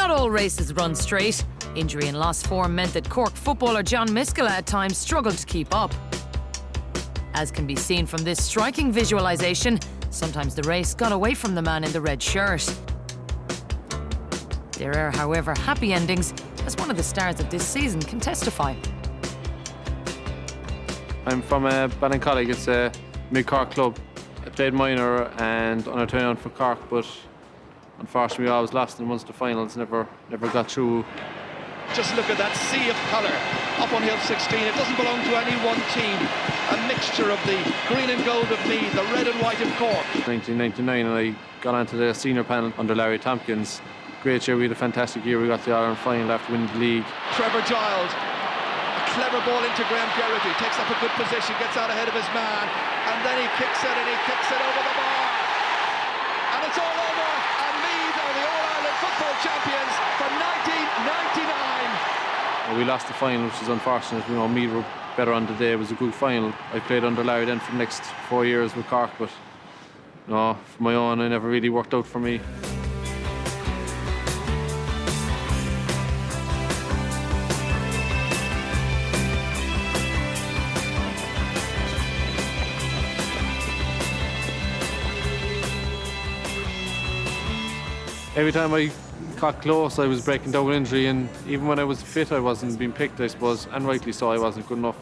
not all races run straight. Injury and lost form meant that Cork footballer John Miskella at times struggled to keep up. As can be seen from this striking visualisation, sometimes the race got away from the man in the red shirt. There are, however, happy endings, as one of the stars of this season can testify. I'm from Ballincollig. It's a mid-Cork club. I played minor and under 21 for Cork, but unfortunately I was lost in once the finals, never got through. Just look at that sea of colour up on Hill 16. It doesn't belong to any one team. A mixture of the green and gold of Meath, the red and white of Cork. 1999, and I got onto the senior panel under Larry Tompkins. Great year, we had a fantastic year. We got the Ireland final after winning the league. Trevor Giles, a clever ball into Graham Geraghty, takes up a good position, gets out ahead of his man, and then he kicks it over the bar. And it's all over, and Meath are the All-Ireland football champions for 1999. We lost the final, which is unfortunate. You know, Meath were better on the day. It was a good final. I played under Larry then for the next 4 years with Cork, but no, for my own, it never really worked out for me. Every time I got close, I was breaking down with injury, and even when I was fit, I wasn't being picked, I suppose, and rightly so. I wasn't good enough.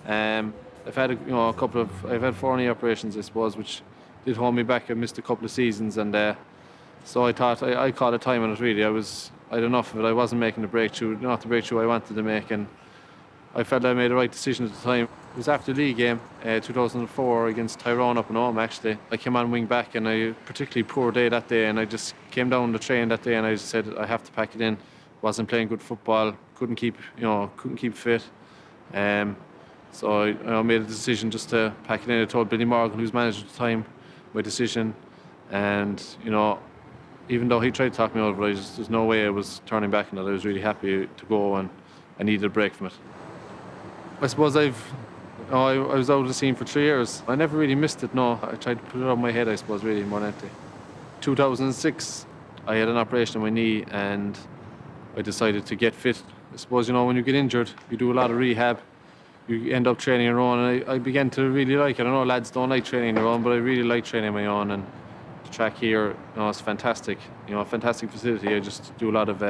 I've had I've had 4 knee operations, I suppose, which did hold me back. I missed a couple of seasons, and so I thought I called a time on it. Really, I had enough of it. I wasn't making the breakthrough, not the breakthrough I wanted to make, and I felt I made the right decision at the time. It was after the league game, 2004 against Tyrone up in home, actually. I came on wing back, and I particularly poor day that day, and I just came down the train that day, and I just said I have to pack it in. Wasn't playing good football, couldn't keep fit. So I made a decision just to pack it in. I told Billy Morgan, who was manager at the time, my decision, and even though he tried to talk me over, there's no way I was turning back on it. I was really happy to go, and I needed a break from it. I suppose I was out of the scene for 3 years. I never really missed it, no. I tried to put it on my head, I suppose, really, more than anything. 2006, I had an operation on my knee, and I decided to get fit. I suppose, when you get injured, you do a lot of rehab. You end up training your own, and I began to really like it. I know lads don't like training their own, but I really like training my own, and the track here, it's fantastic. A fantastic facility. I just do a lot of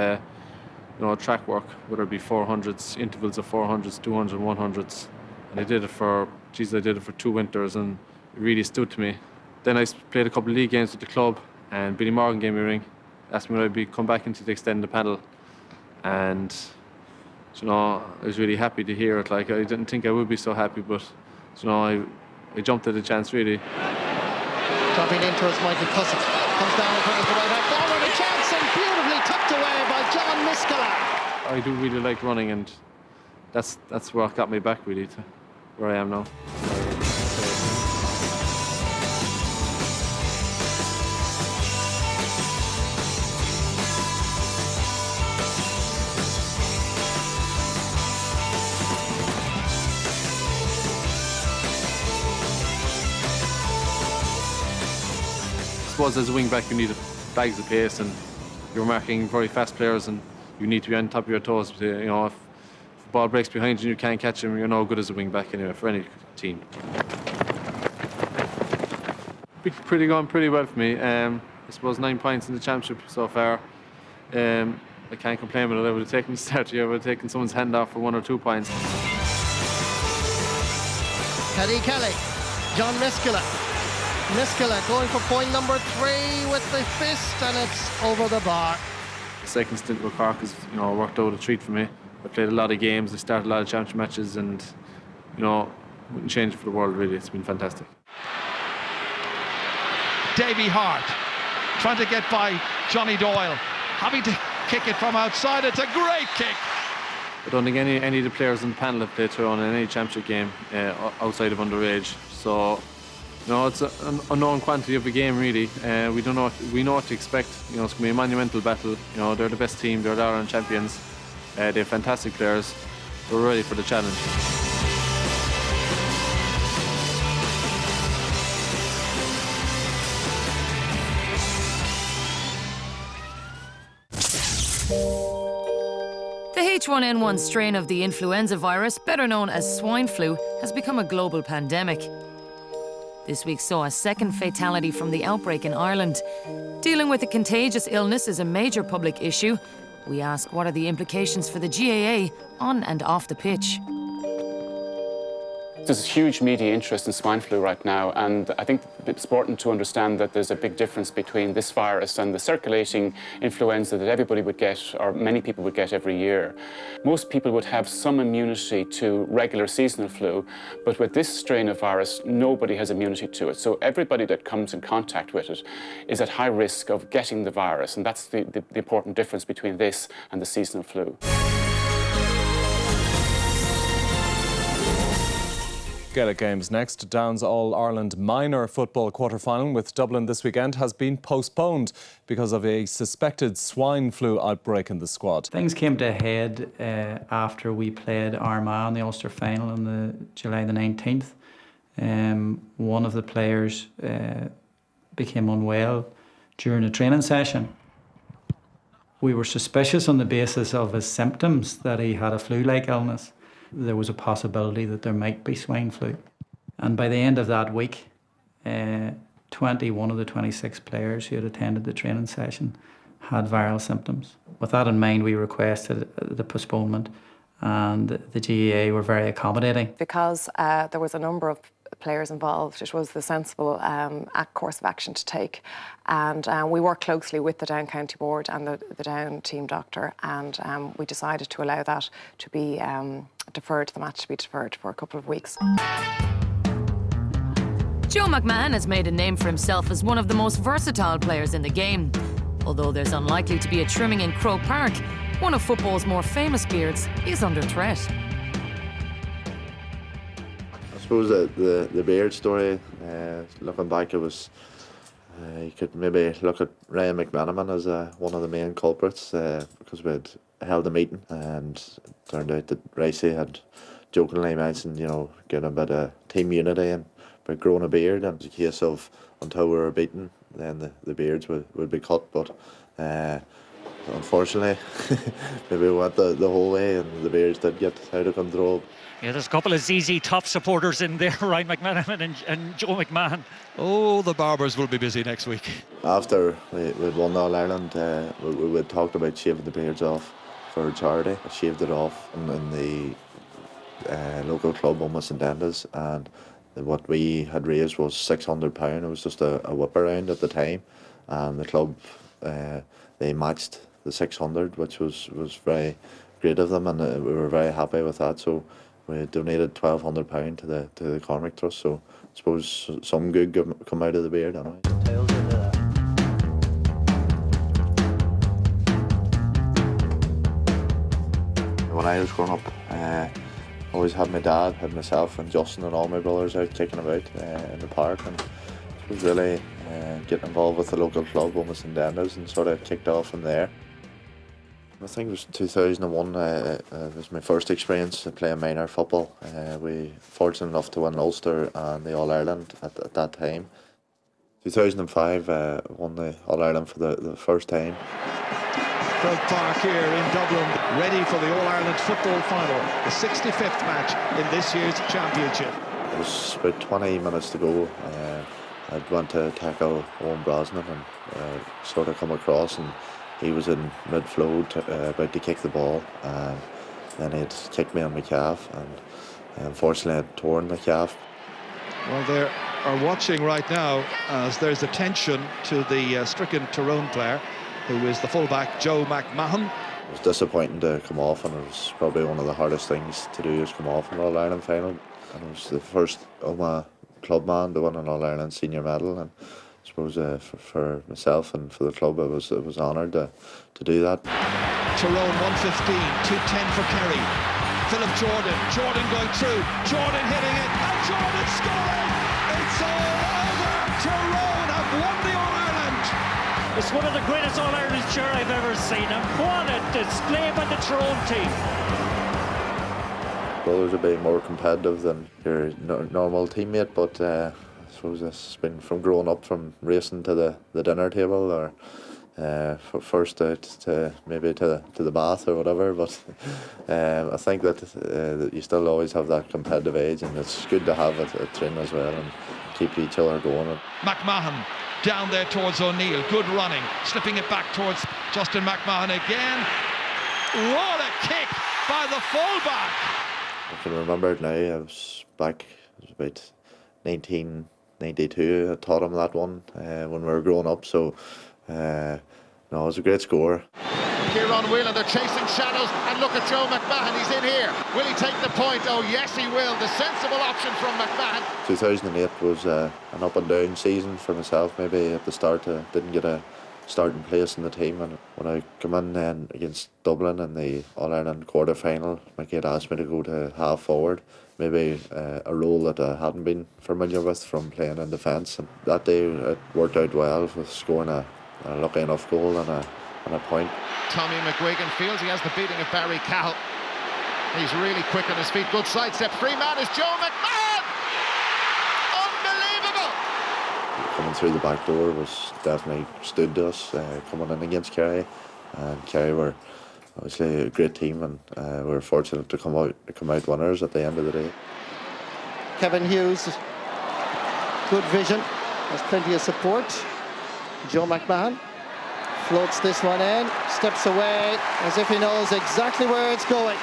track work, whether it be 400s, intervals of 400s, 200s, 100s. And I did it for 2 winters, and it really stood to me. Then I played a couple of league games with the club, and Billy Morgan gave me a ring, asked me would I come back into the extended panel. And I was really happy to hear it. Like, I didn't think I would be so happy, but I jumped at the chance, really. Dropping in towards Michael Cussick, comes down across the right hand forward, a chance, and beautifully tucked away by John Miskella. I do really like running, and that's what got me back, really, to where I am now. I suppose as a wing back you need bags of pace, and you're marking very fast players, and you need to be on top of your toes. If the ball breaks behind you and you can't catch him, you're no good as a wing back anyway for any team. Going pretty well for me. I suppose 9 points in the championship so far. I can't complain with it. I would have taken the start here. I would have taken someone's hand off for 1 or 2 points. Paddy Kelly, John Miskella. Miskella going for point number 3 with the fist, and it's over the bar. The second stint with Cork has worked out a treat for me. I played a lot of games, I started a lot of championship matches, and wouldn't change it for the world, really. It's been fantastic. Davy Hart trying to get by Johnny Doyle, having to kick it from outside. It's a great kick. I don't think any of the players in the panel have played Tyrone in any championship game outside of underage. So it's an unknown quantity of a game, really. We know what to expect. It's going to be a monumental battle. They're the best team. They're the Ireland champions. They have fantastic players. We're ready for the challenge. The H1N1 strain of the influenza virus, better known as swine flu, has become a global pandemic. This week saw a second fatality from the outbreak in Ireland. Dealing with a contagious illness is a major public issue. We ask, what are the implications for the GAA on and off the pitch? There's huge media interest in swine flu right now, and I think it's important to understand that there's a big difference between this virus and the circulating influenza that everybody would get, or many people would get every year. Most people would have some immunity to regular seasonal flu, but with this strain of virus, nobody has immunity to it. So everybody that comes in contact with it is at high risk of getting the virus, and that's the important difference between this and the seasonal flu. Gaelic Games next. Down's All-Ireland minor football quarter-final with Dublin this weekend has been postponed because of a suspected swine flu outbreak in the squad. Things came to a head after we played Armagh in the Ulster final on the July the 19th. One of the players became unwell during a training session. We were suspicious on the basis of his symptoms that he had a flu-like illness. There was a possibility that there might be swine flu. And by the end of that week, 21 of the 26 players who had attended the training session had viral symptoms. With that in mind, we requested the postponement, and the GAA were very accommodating. Because there was a number of players involved, it was the sensible course of action to take. And we worked closely with the Down County Board and the Down team doctor, and we decided to allow that to be deferred, the match to be deferred for a couple of weeks. Joe McMahon has made a name for himself as one of the most versatile players in the game. Although there's unlikely to be a trimming in Croke Park, one of football's more famous beards is under threat. I suppose the beard story, looking back, it was you could maybe look at Ryan McMahon as one of the main culprits because we had held a meeting and it turned out that Ricey had jokingly mentioned, getting a bit of team unity and by growing a beard, and it was a case of until we were beaten, then the beards would be cut. But unfortunately, maybe we went the whole way and the beards did get out of control. Yeah, there's a couple of ZZ Top supporters in there, Ryan McMahon and Joe McMahon. Oh, the barbers will be busy next week. After we'd won All-Ireland, we talked about shaving the beards off for charity. I shaved it off in the local club, almost in Dendas, and what we had raised was £600. It was just a whip around at the time, and the club they matched the 600, which was very great of them, and we were very happy with that. So we donated £1,200 to the Cormac Trust. So I suppose some good come out of the beard anyway. When I was growing up, always had my dad, had myself and Justin and all my brothers out kicking about in the park, and it was really getting involved with the local club almost in Dendas and sort of kicked off from there. I think it was 2001, it was my first experience playing minor football. We fortunate enough to win Ulster and the All-Ireland at that time. 2005, won the All-Ireland for the first time. Croke Park here in Dublin, ready for the All-Ireland football final, the 65th match in this year's championship. It was about 20 minutes to go. I'd went to tackle Owen Brosnan and sort of come across, and he was in mid-flow about to kick the ball, and then he'd kicked me on my calf, and unfortunately I'd torn the calf. Well, they are watching right now as there's attention to the stricken Tyrone player, who is the fullback Joe McMahon. It was disappointing to come off, and it was probably one of the hardest things to do is come off in an All-Ireland final. And it was the first of my club man to win an All-Ireland senior medal, and I suppose for myself and for the club I was honoured to do that. Tyrone 115, 210 for Kerry. Philip Jordan going through, Jordan hitting it, and Jordan scoring! It's all over! Tyrone have won the All-Ireland! It's one of the greatest All-Ireland sure I've ever seen, and what a display by the Tyrone team. Brothers would be more competitive than your normal teammate, but I suppose it's been from growing up from racing to the dinner table or first out to maybe to the bath or whatever, but I think that you still always have that competitive edge, and it's good to have it at training as well and keep each other going. McMahon down there towards O'Neill, good running, slipping it back towards Justin McMahon again. What a kick by the fullback! I can remember it now. I was back, it was about 1992. I taught him that one when we were growing up, so no, it was a great score. Here on Whelan, they're chasing shadows, and look at Joe McMahon, he's in here. Will he take the point? Oh yes he will, the sensible option from McMahon. 2008 was an up and down season for myself. Maybe at the start I didn't get a starting place in the team, and when I come in then against Dublin in the All-Ireland quarter-final, Mick had asked me to go to half forward, maybe a role that I hadn't been familiar with from playing in defence, and that day it worked out well with scoring a lucky enough goal and a point. Tommy McGuigan feels he has the beating of Barry Cahill. He's really quick on his feet, good sidestep, free man is Joe McMahon! Unbelievable! Coming through the back door was definitely stood to us, coming in against Kerry, and Kerry were obviously a great team, and we were fortunate to come out winners at the end of the day. Kevin Hughes, good vision, has plenty of support. Joe McMahon floats this one in, steps away as if he knows exactly where it's going.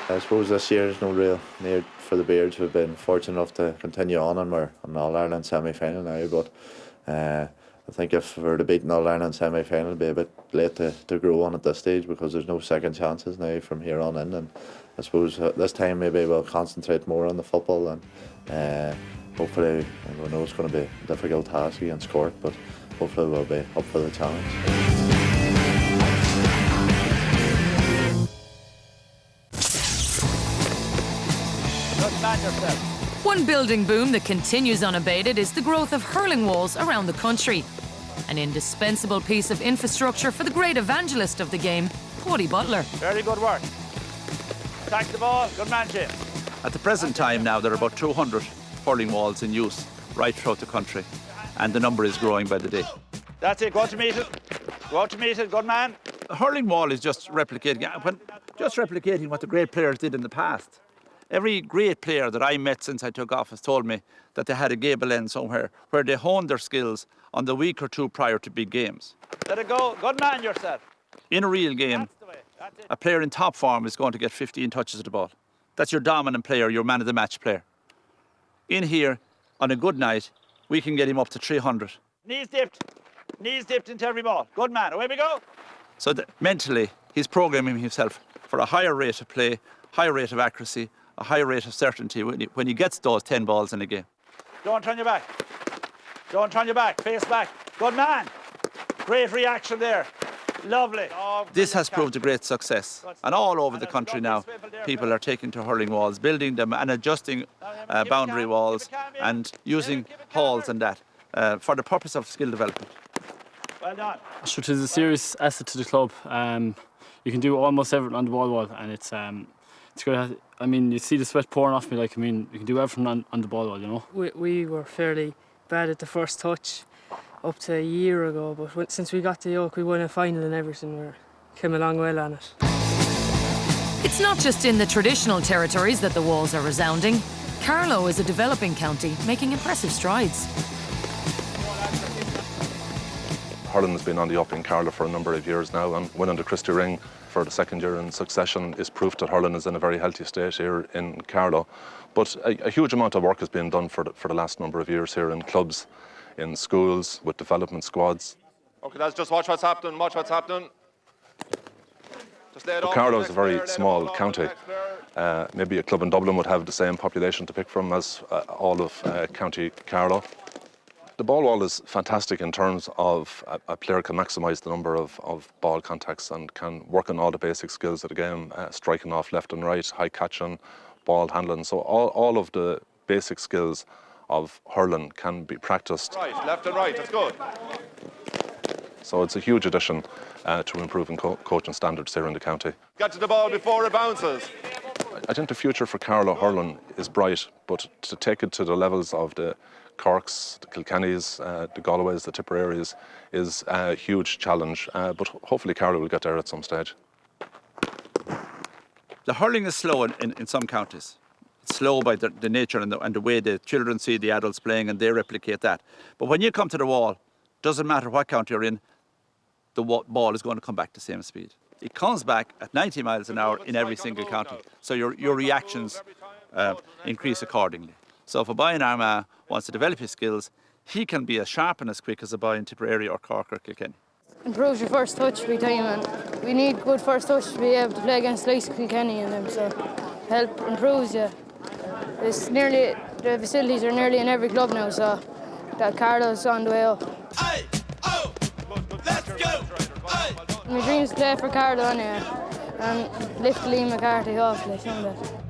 I suppose this year is no real need for the Beards. We've been fortunate enough to continue on, and we're an All-Ireland semi-final now, but I think if we were to beat an All-Ireland semi-final, it'd be a bit late to grow on at this stage, because there's no second chances now from here on in, and I suppose this time maybe we'll concentrate more on the football, and hopefully, we know it's going to be a difficult task against Cork, but hopefully we'll be up for the challenge. One building boom that continues unabated is the growth of hurling walls around the country. An indispensable piece of infrastructure for the great evangelist of the game, Paudie Bulter. Very good work. Attack the ball. Good man, Jim. At the present time now, there are about 200 hurling walls in use right throughout the country, and the number is growing by the day. That's it. Go out to meet it. Go out to meet it. Good man. A hurling wall is just replicating what the great players did in the past. Every great player that I met since I took office told me that they had a gable end somewhere where they honed their skills on the week or two prior to big games. Let it go. Good man yourself. In a real game, a player in top form is going to get 15 touches of the ball. That's your dominant player, your man of the match player. In here, on a good night, we can get him up to 300. Knees dipped into every ball. Good man. Away we go. So mentally, he's programming himself for a higher rate of play, higher rate of accuracy, a higher rate of certainty when he gets those 10 balls in a game. Don't turn your back. Don't turn your back. Face back. Good man. Great reaction there. Lovely. This has proved a great success. And all over the country now, people are taking to hurling walls, building them and adjusting boundary walls and using halls and that for the purpose of skill development. Well done. So it is a serious asset to the club. You can do almost everything on the ball wall, and it's good. I mean, you see the sweat pouring off me. Like, I mean, you can do everything on the ball wall, you know. We were fairly bad at the first touch up to a year ago, but since we got to York, we won a final and everything. We came a long way on it. It's not just in the traditional territories that the walls are resounding. Carlow is a developing county, making impressive strides. Hurling has been on the up in Carlow for a number of years now, and winning the Christy Ring for the second year in succession is proof that hurling is in a very healthy state here in Carlow. But a huge amount of work has been done for the last number of years here in clubs, in schools, with development squads. Okay, let's just watch what's happening, Just lay it off. Carlow is a very small county. Maybe a club in Dublin would have the same population to pick from as all of County Carlow. The ball wall is fantastic in terms of a player can maximise the number of ball contacts and can work on all the basic skills of the game, striking off left and right, high catching, ball handling. So all of the basic skills of hurling can be practised. Right, left and right, that's good. So it's a huge addition to improving coaching standards here in the county. Get to the ball before it bounces. I think the future for Carlow hurling is bright, but to take it to the levels of the Corks, the Kilkennys, the Galways, the Tipperaries is a huge challenge, but hopefully Carlow will get there at some stage. The hurling is slow in some counties. It's slow by the nature and the way the children see the adults playing and they replicate that. But when you come to the wall, doesn't matter what county you're in, the ball is going to come back the same speed. It comes back at 90 miles an hour in every single county. So your reactions increase accordingly. So if a boy in Armagh wants to develop his skills, he can be as sharp and as quick as a boy in Tipperary or Cork or Kilkenny. Improves your first touch every time, and we need good first touch to be able to play against like Kilkenny and them, so help improves you. It's nearly, the facilities are nearly in every club now, so that Carlow's on the way up. My dream is to play for Carlow anyway, and lift Liam McCarthy off like some of that.